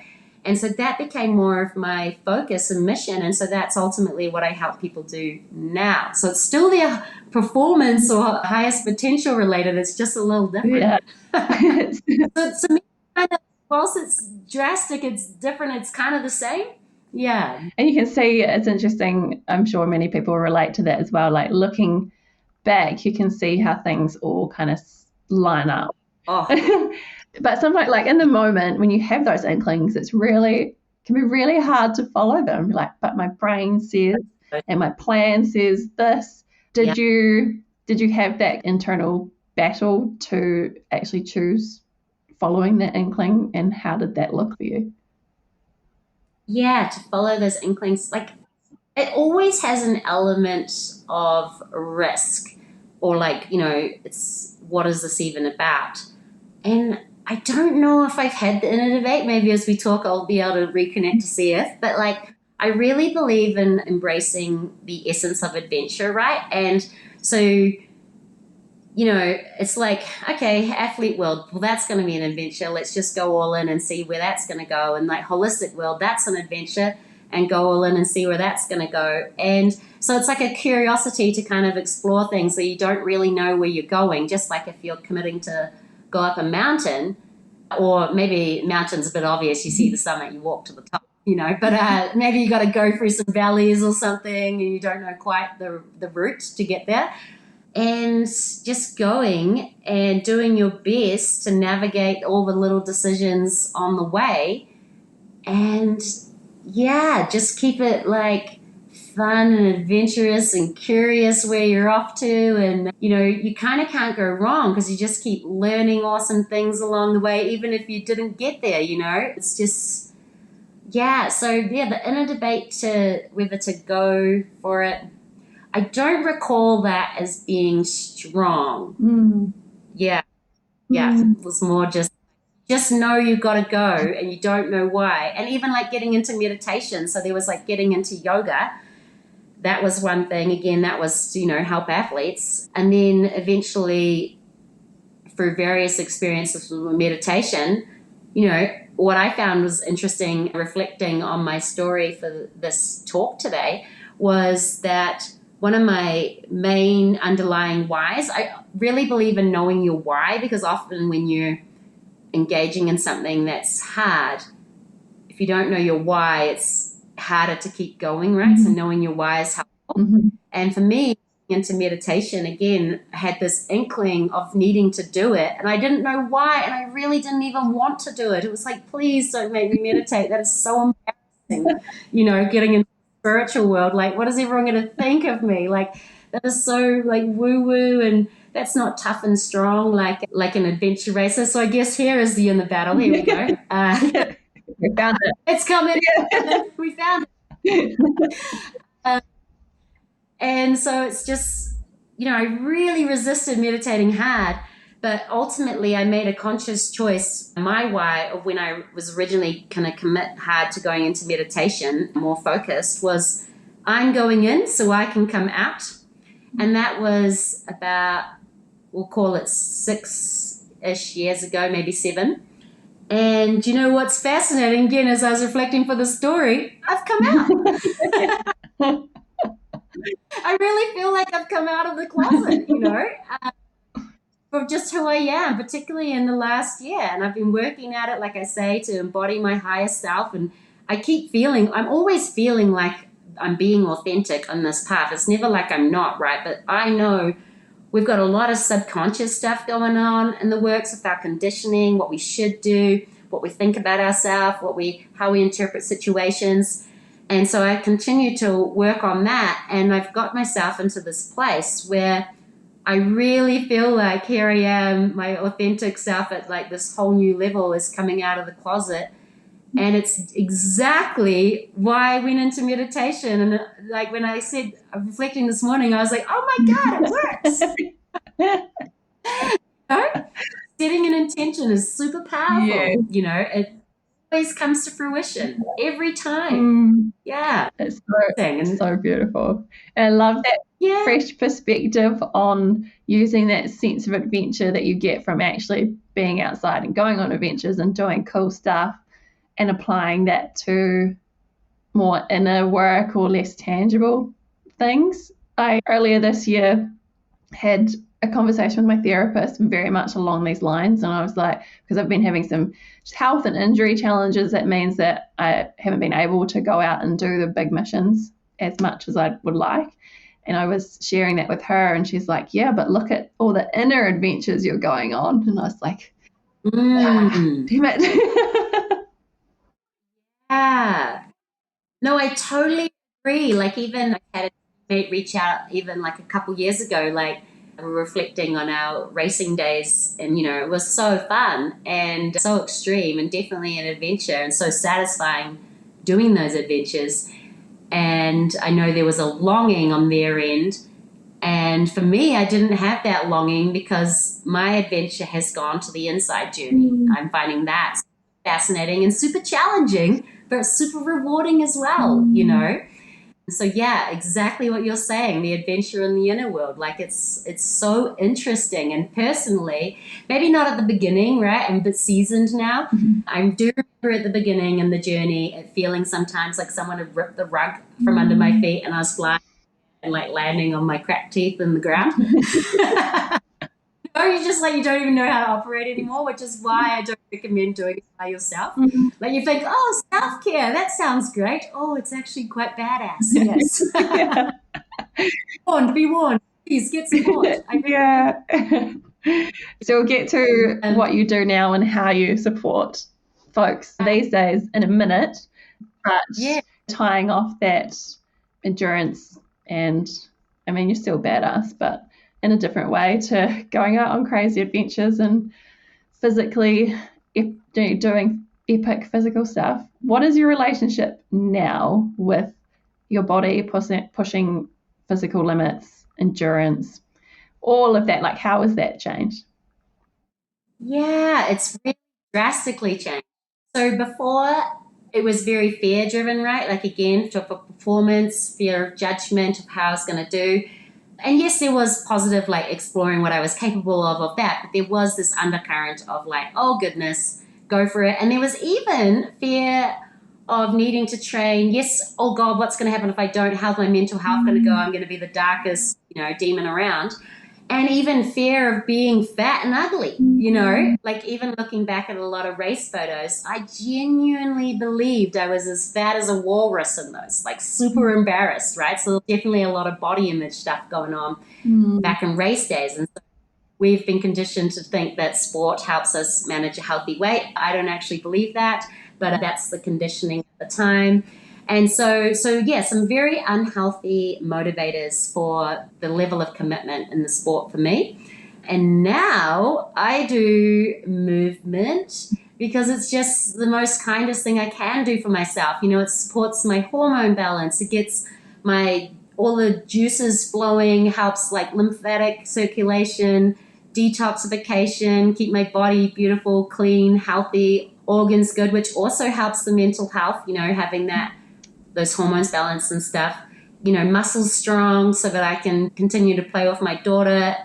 And so that became more of my focus and mission. And so that's ultimately what I help people do now. So it's still their performance or highest potential related. It's just a little different. Yeah. So to me, kind of, whilst it's drastic, it's different, it's kind of the same. Yeah. And you can see it's interesting. I'm sure many people relate to that as well. Like, looking back, you can see how things all kind of line up. Oh. But sometimes, like in the moment when you have those inklings, can be really hard to follow them. Like, but my brain says and my plan says this. Did you have that internal battle to actually choose following that inkling, and how did that look for you? Yeah, to follow those inklings, like, it always has an element of risk, or like, you know, it's, what is this even about? And I don't know if I've had the inner debate. Maybe as we talk, I'll be able to reconnect to see it. But like, I really believe in embracing the essence of adventure, right? And so, you know, it's like, okay, athlete world, well, that's going to be an adventure. Let's just go all in and see where that's going to go. And like holistic world, that's an adventure, and go all in and see where that's going to go. And so it's like a curiosity to kind of explore things that you don't really know where you're going, just like if you're committing to go up a mountain, or maybe mountain's a bit obvious. You see the summit, you walk to the top, but maybe you got to go through some valleys or something and you don't know quite the route to get there. And just going and doing your best to navigate all the little decisions on the way. And yeah, just keep it like fun and adventurous and curious where you're off to. And, you kind of can't go wrong because you just keep learning awesome things along the way, even if you didn't get there, It's just, yeah. So, yeah, the inner debate to whether to go for it, I don't recall that as being strong. Yeah. It was more just know you got to go and you don't know why. And even like getting into meditation. So there was like getting into yoga. That was one thing. Again, that was, help athletes. And then eventually through various experiences with meditation, what I found was interesting reflecting on my story for this talk today was that one of my main underlying whys, I really believe in knowing your why, because often when you're engaging in something that's hard, if you don't know your why, it's harder to keep going, right? So knowing your why is helpful. And for me, into meditation, again, I had this inkling of needing to do it, and I didn't know why, and I really didn't even want to do it. It was like, please don't make me meditate. That is so embarrassing, getting into the spiritual world. Like, what is everyone going to think of me? Like, that is so like woo-woo, and that's not tough and strong like an adventure racer. So I guess here is the inner battle. Here we go. We found it. It's coming. We found it. And so it's just, I really resisted meditating hard, but ultimately I made a conscious choice. My why of when I was originally going to commit hard to going into meditation, more focused, was I'm going in so I can come out. And that was about, we'll call it 6-ish years ago, maybe 7. And what's fascinating, again, as I was reflecting for the story, I've come out. I really feel like I've come out of the closet, for just who I am, particularly in the last year. And I've been working at it, like I say, to embody my higher self. And I'm always feeling like I'm being authentic on this path. It's never like I'm not, right? But I know we've got a lot of subconscious stuff going on in the works of our conditioning, what we should do, what we think about ourselves, how we interpret situations. And so I continue to work on that, and I've got myself into this place where I really feel like here I am, my authentic self at like this whole new level is coming out of the closet. And it's exactly why I went into meditation. And like when I said, I'm reflecting this morning, I was like, oh my God, it works. Setting an intention is super powerful. Yeah. It always comes to fruition every time. Yeah. It's so beautiful. And I love that fresh perspective on using that sense of adventure that you get from actually being outside and going on adventures and doing cool stuff and applying that to more inner work or less tangible things. I earlier this year had a conversation with my therapist very much along these lines, and I was like, because I've been having some health and injury challenges, that means that I haven't been able to go out and do the big missions as much as I would like. And I was sharing that with her, and she's like, yeah, but look at all the inner adventures you're going on. And I was like, damn it. Yeah. No, I totally agree. Like, even I had a mate reach out even like a couple years ago, like we were reflecting on our racing days, and it was so fun and so extreme and definitely an adventure and so satisfying doing those adventures. And I know there was a longing on their end, and for me I didn't have that longing because my adventure has gone to the inside journey. I'm finding that fascinating and super challenging, but super rewarding as well. So yeah, exactly what you're saying, the adventure in the inner world. Like it's so interesting. And personally, maybe not at the beginning, right? I'm a bit seasoned now. I do remember at the beginning in the journey feeling sometimes like someone had ripped the rug from under my feet and I was flying and like landing on my cracked teeth in the ground. you just like you don't even know how to operate anymore, which is why I don't recommend doing it by yourself. Mhm. Like you think, oh, self-care, that sounds great. Oh, it's actually quite badass. Yes. Yeah. Be warned. Please get support. I recommend Yeah. So we'll get to it. what you do now and how you support folks these days in a minute, but Yeah. tying off that endurance and I mean, you're still badass, but in a different way to going out on crazy adventures and physically doing epic physical stuff. What is your relationship now with your body pushing physical limits, endurance, all of that? Like, how has that changed? Yeah, it's really drastically changed. So before it was very fear driven, right? Like again, for performance, fear of judgment of how I was going to do. And yes, there was positive, like exploring what I was capable of that. But there was this undercurrent of like, oh goodness, go for it. And there was even fear of needing to train. Yes, oh God, what's going to happen if I don't? How's my mental health going to go? I'm going to be the darkest, demon around. And even fear of being fat and ugly, like even looking back at a lot of race photos, I genuinely believed I was as fat as a walrus in those, like super embarrassed, right? So there's definitely a lot of body image stuff going on back in race days. And so we've been conditioned to think that sport helps us manage a healthy weight. I don't actually believe that, but that's the conditioning at the time. And so yeah, some very unhealthy motivators for the level of commitment in the sport for me. And now I do movement because it's just the most kindest thing I can do for myself. It supports my hormone balance. It gets all the juices flowing, helps like lymphatic circulation, detoxification, keep my body beautiful, clean, healthy, organs good, which also helps the mental health, having those hormones balanced and stuff, muscles strong so that I can continue to play with my daughter,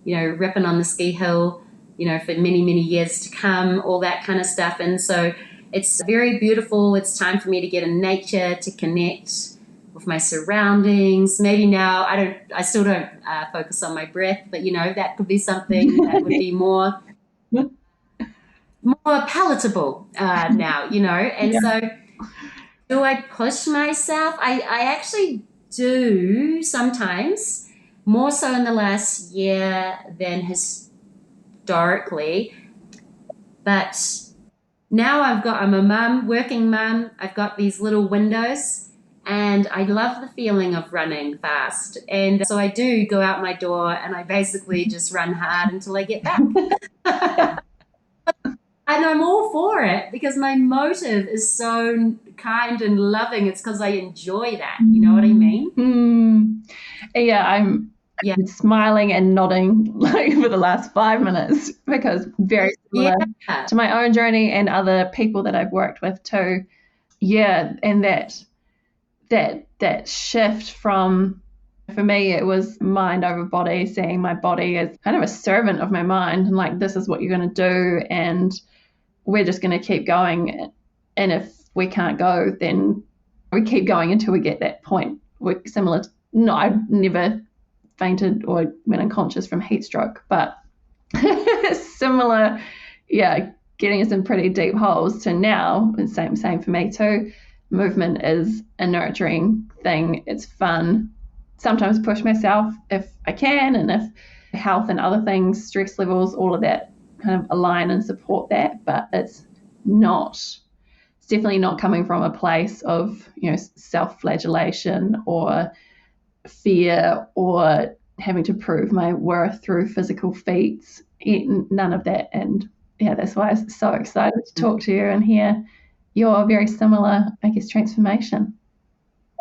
ripping on the ski hill, for many, many years to come, all that kind of stuff. And so it's very beautiful. It's time for me to get in nature, to connect with my surroundings. Maybe now I still don't focus on my breath, but that could be something that would be more palatable now, and Yeah. so do I push myself? I actually do sometimes, more so in the last year than historically. But now I'm a mum, working mum. I've got these little windows and I love the feeling of running fast. And so I do go out my door and I basically just run hard until I get back. And I'm all for it because my motive is so kind and loving. It's because I enjoy that. You know what I mean? Yeah, I'm Yeah. smiling and nodding like for the last 5 minutes because very similar to my own journey and other people that I've worked with too. Yeah, and that shift from, for me, it was mind over body, seeing my body as kind of a servant of my mind and like, this is what you're going to do and we're just going to keep going. And if we can't go, then we keep going until we get that point. I never fainted or went unconscious from heat stroke, but similar, yeah, getting us in pretty deep holes to now, and same for me too. Movement is a nurturing thing. It's fun. Sometimes push myself if I can, and if health and other things, stress levels, all of that kind of align and support that, but it's definitely not coming from a place of self-flagellation or fear or having to prove my worth through physical feats. None of that. And yeah, that's why I'm so excited to talk to you and hear your very similar, I guess, transformation.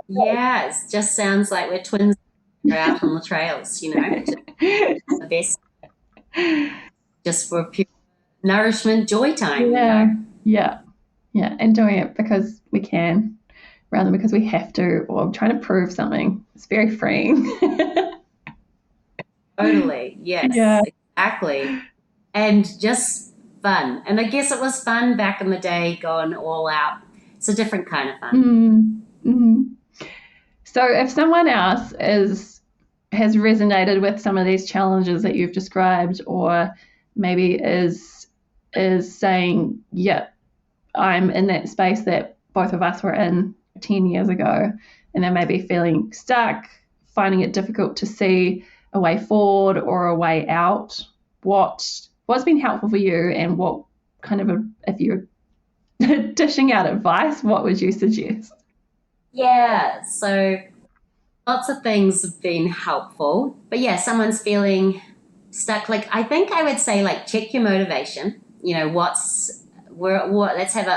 Yeah, it just sounds like we're twins out on the trails, the best, just for pure nourishment, joy time. Yeah, and doing it because we can rather than because we have to or trying to prove something. It's very freeing. Totally. Yes, Yeah. exactly. And just fun. And I guess it was fun back in the day going all out. It's a different kind of fun. So if someone else is has resonated with some of these challenges that you've described, or maybe is saying, yeah, I'm in that space that both of us were in 10 years ago, and they may be feeling stuck, finding it difficult to see a way forward or a way out. What's been helpful for you, and what kind of, if you're dishing out advice, what would you suggest? Yeah, so lots of things have been helpful. But yeah, someone's feeling stuck. Like, I think I would say, like, check your motivation. You know, let's have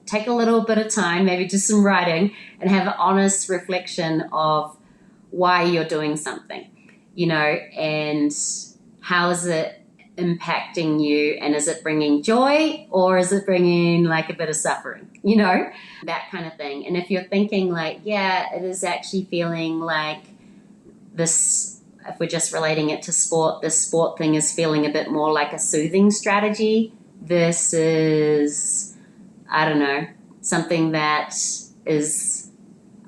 take a little bit of time, maybe just some writing, and have an honest reflection of why you're doing something, you know, and how is it impacting you, and is it bringing joy, or is it bringing like a bit of suffering, you know, that kind of thing. And if you're thinking like, yeah, it is actually feeling like this, if we're just relating it to sport, this sport thing is feeling a bit more like a soothing strategy versus, I don't know, something that is,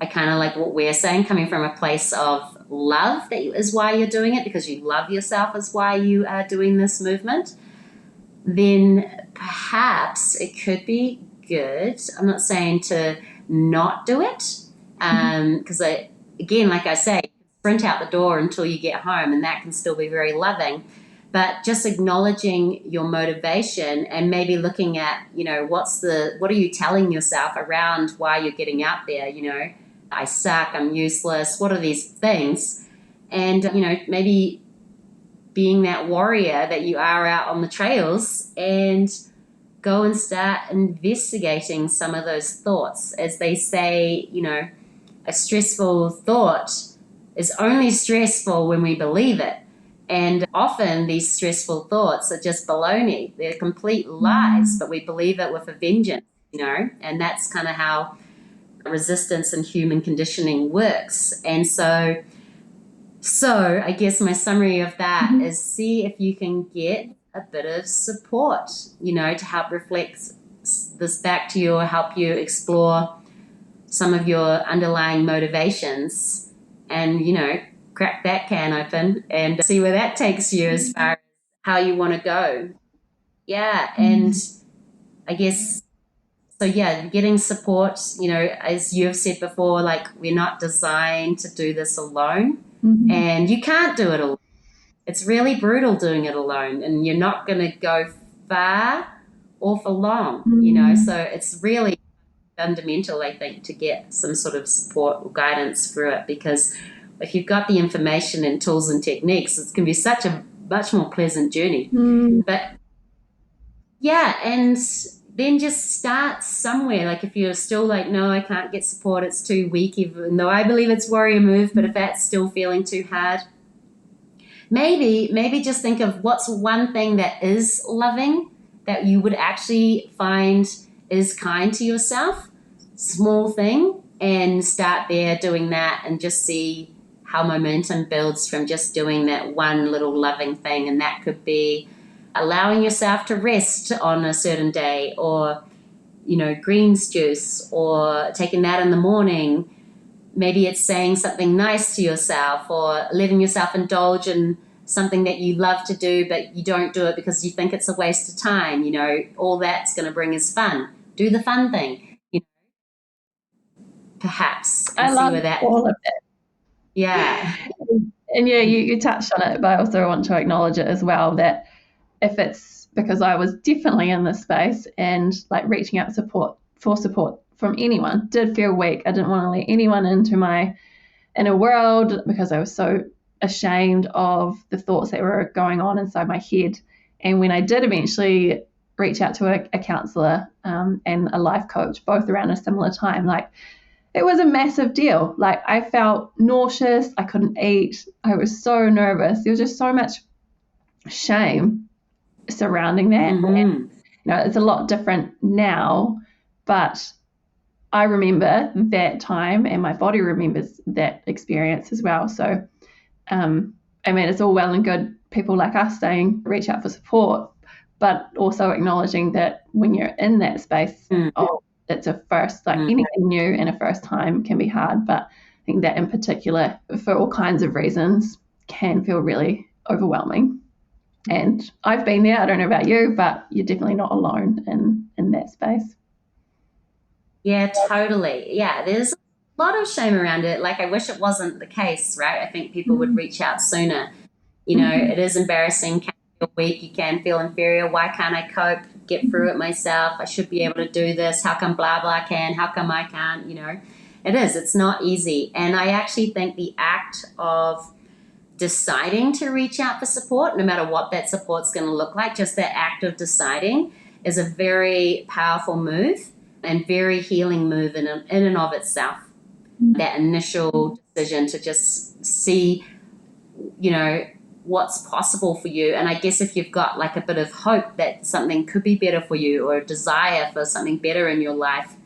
I kind of like what we're saying, coming from a place of love, that is why you're doing it, because you love yourself is why you are doing this movement, then perhaps it could be good. I'm not saying to not do it, because again, like I say, sprint out the door until you get home, and that can still be very loving. But just acknowledging your motivation, and maybe looking at, you know, what are you telling yourself around why you're getting out there, you know, I suck, I'm useless, what are these things? And, you know, maybe being that warrior that you are out on the trails, and go and start investigating some of those thoughts. As they say, you know, a stressful thought is only stressful when we believe it. And often these stressful thoughts are just baloney. They're complete lies, but we believe it with a vengeance, you know, and that's kind of how resistance and human conditioning works. And so I guess my summary of that is, see if you can get a bit of support, you know, to help reflect this back to you, or help you explore some of your underlying motivations, and, you know, crack that can open and see where that takes you as far as how you want to go. Yeah. And I guess, so yeah, getting support, you know, as you've said before, like, we're not designed to do this alone, and you can't do it alone. It's really brutal doing it alone, and you're not going to go far or for long, you know, so it's really fundamental, I think, to get some sort of support or guidance through it, because if you've got the information and tools and techniques, it can be such a much more pleasant journey. But yeah, and then just start somewhere. Like, if you're still like, no, I can't get support, it's too weak, even though I believe it's warrior move, but if that's still feeling too hard, maybe just think of what's one thing that is loving, that you would actually find is kind to yourself, small thing, and start there doing that, and just see how momentum builds from just doing that one little loving thing. And that could be allowing yourself to rest on a certain day, or, you know, greens juice, or taking that in the morning. Maybe it's saying something nice to yourself, or letting yourself indulge in something that you love to do, but you don't do it because you think it's a waste of time. You know, all that's going to bring is fun. Do the fun thing, you know, perhaps, and I see love where that. all of it. Yeah. And yeah, you touched on it, but I also want to acknowledge it as well, that if it's because I was definitely in this space, and like reaching out support from anyone did feel weak. I didn't want to let anyone into my inner world, because I was so ashamed of the thoughts that were going on inside my head. And when I did eventually reach out to a counselor and a life coach, both around a similar time, like, it was a massive deal. Like, I felt nauseous, I couldn't eat, I was so nervous. There was just so much shame surrounding that. Mm-hmm. And, you know, it's a lot different now, but I remember that time, and my body remembers that experience as well. So, I mean, it's all well and good people like us saying reach out for support, but also acknowledging that when you're in that space, it's a first, like anything new and a first time can be hard. But I think that in particular, for all kinds of reasons, can feel really overwhelming. And I've been there. I don't know about you, but you're definitely not alone in that space. Yeah, totally. Yeah, there's a lot of shame around it. Like, I wish it wasn't the case, right? I think people would reach out sooner. You know, it is embarrassing. Can feel weak. You can feel inferior. Why can't I cope? Get through it myself. I should be able to do this. How come blah, blah can? How come I can't? You know, it is. It's not easy. And I actually think the act of deciding to reach out for support, no matter what that support's going to look like, just that act of deciding is a very powerful move and very healing move in and of itself. That initial decision to just see, you know, what's possible for you. And I guess if you've got like a bit of hope that something could be better for you, or a desire for something better in your life,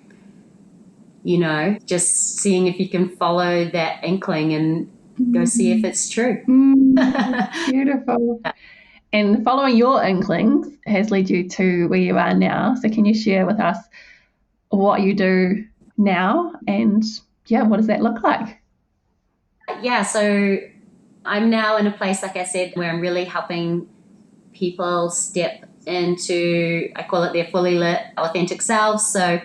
you know, just seeing if you can follow that inkling and go see if it's true. Beautiful. And following your inklings has led you to where you are now. So can you share with us what you do now, and what does that look like? Yeah, so I'm now in a place, like I said, where I'm really helping people step into, I call it their fully lit, authentic selves. So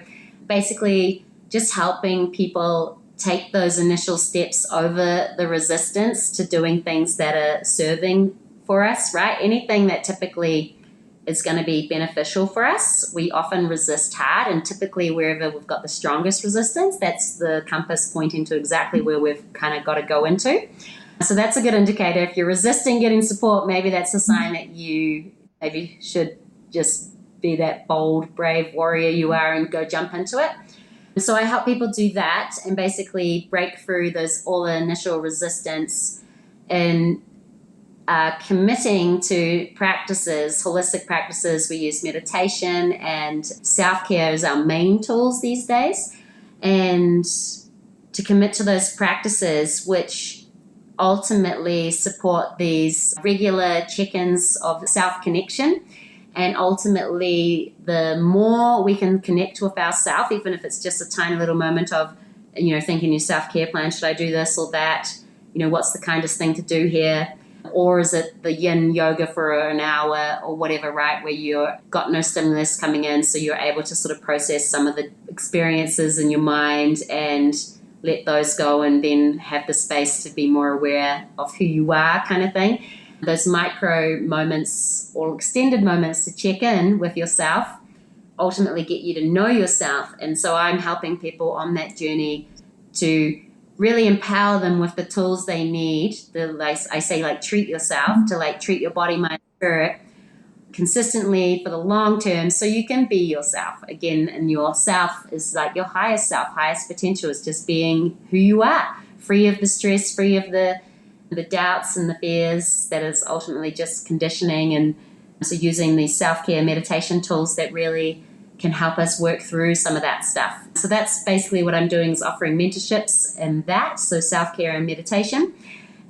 basically just helping people take those initial steps over the resistance to doing things that are serving for us, right? Anything that typically is going to be beneficial for us, we often resist hard, and typically wherever we've got the strongest resistance, that's the compass pointing to exactly where we've kind of got to go into. So that's a good indicator. If you're resisting getting support, maybe that's a sign that you maybe should just be that bold, brave warrior you are and go jump into it. So I help people do that and basically break through all the initial resistance and committing to practices, holistic practices. We use meditation and self-care as our main tools these days. And to commit to those practices, which ultimately support these regular check-ins of self-connection. And ultimately, the more we can connect with ourselves, even if it's just a tiny little moment of, you know, thinking your self-care plan, should I do this or that? You know, what's the kindest thing to do here? Or is it the yin yoga for an hour or whatever, right, where you've got no stimulus coming in, so you're able to sort of process some of the experiences in your mind and let those go, and then have the space to be more aware of who you are, kind of thing. Those micro moments or extended moments to check in with yourself ultimately get you to know yourself. And so I'm helping people on that journey to really empower them with the tools they need. I say, like, treat yourself, to like treat your body, mind, spirit consistently for the long term, so you can be yourself again. And yourself is like your highest self, highest potential is just being who you are, free of the stress, free of the doubts and the fears that is ultimately just conditioning. And so using these self-care meditation tools that really can help us work through some of that stuff. So that's basically what I'm doing, is offering mentorships and that, so self-care and meditation.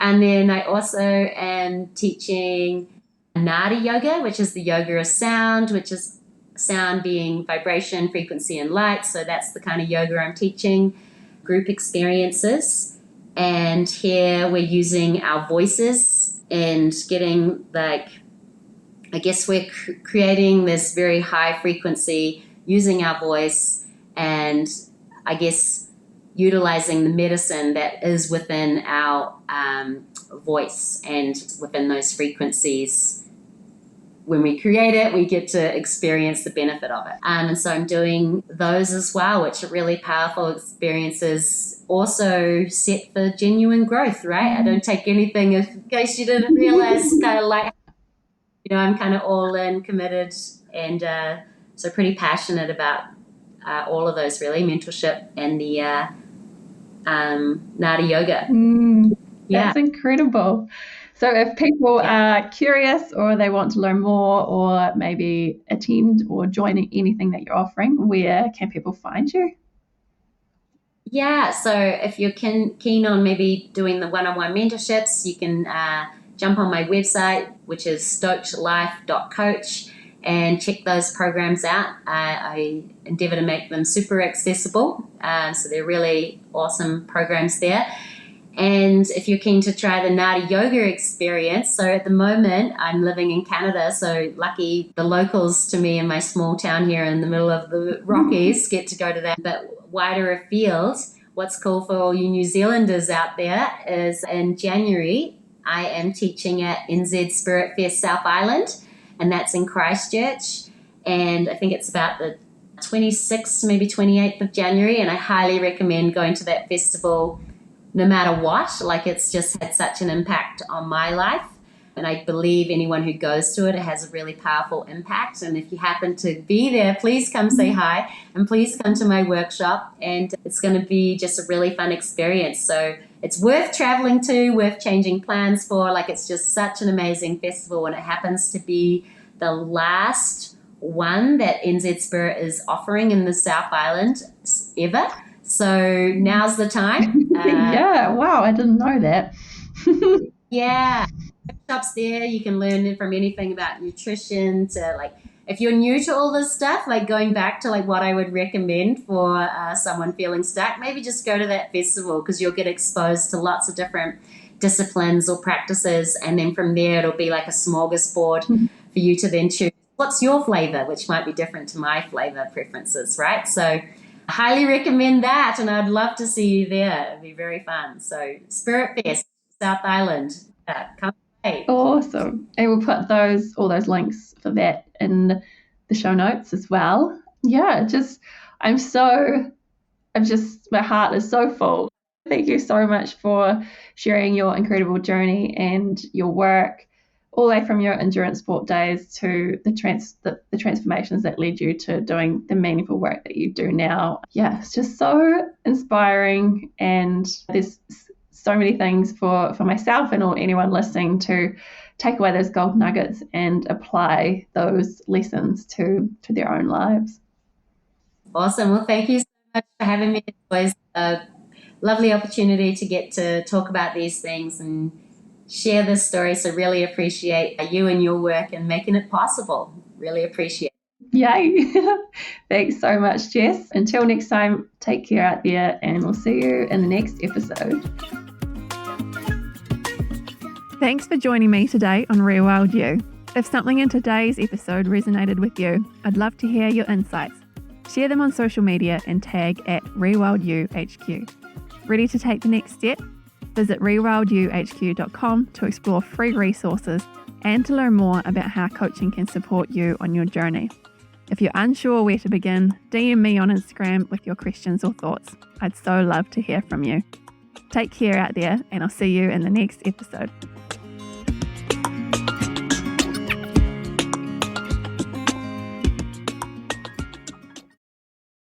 And then I also am teaching Nadi yoga, which is the yoga of sound, which is sound being vibration, frequency, and light. So that's the kind of yoga I'm teaching, group experiences. And here we're using our voices and getting, like, I guess we're creating this very high frequency using our voice, and I guess utilizing the medicine that is within our voice and within those frequencies. When we create it, we get to experience the benefit of it. And so I'm doing those as well, which are really powerful experiences, also set for genuine growth, right? I don't take anything, in case you didn't realize, kind of like, you know, I'm kind of all in, committed, and so pretty passionate about all of those, really, mentorship and the Nadi yoga. That's incredible. So if people are curious, or they want to learn more, or maybe attend or join anything that you're offering, where can people find you? Yeah, so if you're keen on maybe doing the one-on-one mentorships, you can jump on my website, which is stokedlife.coach, and check those programs out. I endeavour to make them super accessible. So they're really awesome programs there. And if you're keen to try the Nadi yoga experience, so at the moment I'm living in Canada, so lucky the locals to me in my small town here in the middle of the Rockies get to go to that. But wider afield, what's cool for all you New Zealanders out there is in January, I am teaching at NZ Spirit Fest South Island, and that's in Christchurch. And I think it's about the 26th, maybe 28th of January, and I highly recommend going to that festival no matter what. Like, it's just had such an impact on my life, and I believe anyone who goes to it has a really powerful impact. And if you happen to be there, please come say hi, and please come to my workshop, and it's going to be just a really fun experience. So it's worth traveling to, worth changing plans for. Like, it's just such an amazing festival, and it happens to be the last one that NZ Spirit is offering in the South Island ever. So now's the time. Yeah, wow, I didn't know that. Yeah, workshops there. You can learn from anything about nutrition to, like, if you're new to all this stuff, like going back to like what I would recommend for someone feeling stuck, maybe just go to that festival, because you'll get exposed to lots of different disciplines or practices, and then from there it'll be like a smorgasbord for you to then choose what's your flavor, which might be different to my flavor preferences, right? So I highly recommend that, and I'd love to see you there. It'd be very fun. So Spirit Fest, South Island, come play. Awesome. And we'll put all those links for that in the show notes as well. Yeah, my heart is so full. Thank you so much for sharing your incredible journey and your work, all the way from your endurance sport days to the transformations that led you to doing the meaningful work that you do now. Yeah, it's just so inspiring, and there's so many things for myself and anyone listening to take away those gold nuggets and apply those lessons to their own lives. Awesome. Well, thank you so much for having me. It's always a lovely opportunity to get to talk about these things and share this story. So really appreciate you and your work and making it possible. Really appreciate it. Yay. Thanks so much, Jess. Until next time, take care out there, and we'll see you in the next episode. Thanks for joining me today on Rewild You. If something in today's episode resonated with you, I'd love to hear your insights. Share them on social media and tag at RewildYouHQ. Ready to take the next step? Visit rewildyouhq.com to explore free resources and to learn more about how coaching can support you on your journey. If you're unsure where to begin, DM me on Instagram with your questions or thoughts. I'd so love to hear from you. Take care out there, and I'll see you in the next episode.